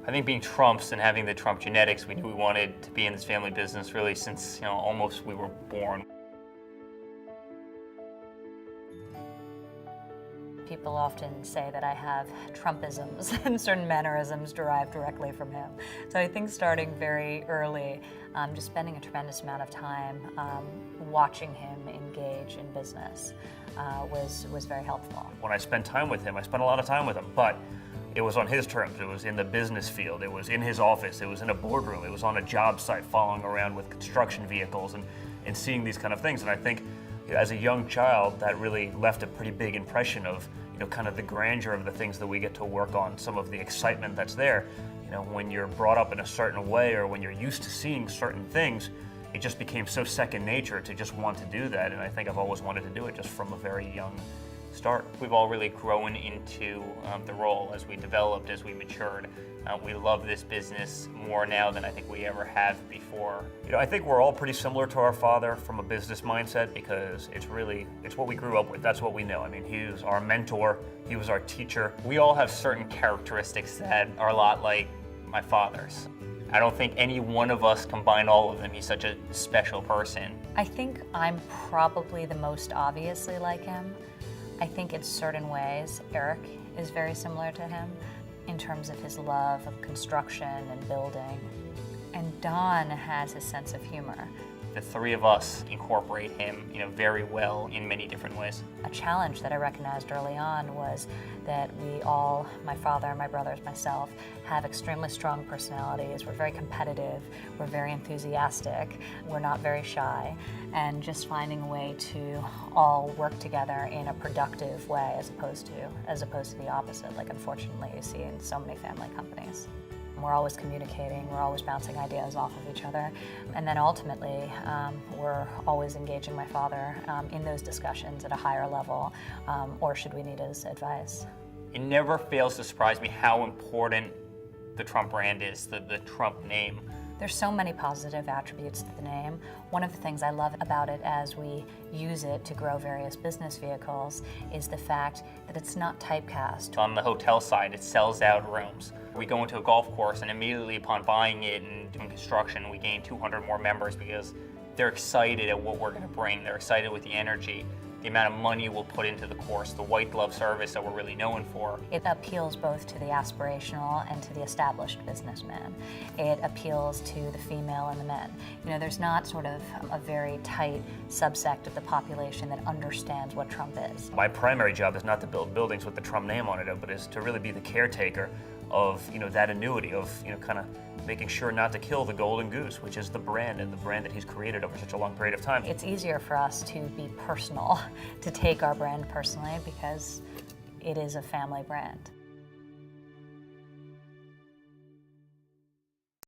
I think being Trumps and having the Trump genetics, we knew we wanted to be in this family business really since, almost we were born. People often say that I have Trumpisms and certain mannerisms derived directly from him. So I think starting very early, just spending a tremendous amount of time watching him engage in business was very helpful. When I spent time with him, I spent a lot of time with him, but it was on his terms. It was in the business field. It was in his office. It was in a boardroom. It was on a job site following around with construction vehicles and seeing these kind of things. And I think as a young child, that really left a pretty big impression of, kind of the grandeur of the things that we get to work on, some of the excitement that's there. When you're brought up in a certain way or when you're used to seeing certain things, it just became so second nature to just want to do that. And I think I've always wanted to do it just from a very young start. We've all really grown into the role as we developed, as we matured. We love this business more now than I think we ever have before. I think we're all pretty similar to our father from a business mindset because it's what we grew up with. That's what we know. I mean, he was our mentor. He was our teacher. We all have certain characteristics that are a lot like my father's. I don't think any one of us combined all of them. He's such a special person. I think I'm probably the most obviously like him. I think in certain ways, Eric is very similar to him in terms of his love of construction and building. And Don has his sense of humor. The three of us incorporate him, very well in many different ways. A challenge that I recognized early on was that we all, my father, my brothers, myself, have extremely strong personalities. We're very competitive, we're very enthusiastic, we're not very shy, and just finding a way to all work together in a productive way as opposed to the opposite, like unfortunately you see in so many family companies. We're always communicating, we're always bouncing ideas off of each other, and then ultimately we're always engaging my father in those discussions at a higher level, or should we need his advice. It never fails to surprise me how important the Trump brand is, the Trump name. There's so many positive attributes to the name. One of the things I love about it as we use it to grow various business vehicles is the fact that it's not typecast. On the hotel side, it sells out rooms. We go into a golf course and immediately upon buying it and doing construction, we gain 200 more members because they're excited at what we're going to bring. They're excited with the energy, the amount of money we'll put into the course, the white glove service that we're really known for. It appeals both to the aspirational and to the established businessman. It appeals to the female and the men. There's not sort of a very tight subsect of the population that understands what Trump is. My primary job is not to build buildings with the Trump name on it, but is to really be the caretaker of that annuity of kind of making sure not to kill the golden goose, which is the brand and the brand that he's created over such a long period of time. It's easier for us to be personal, to take our brand personally because it is a family brand.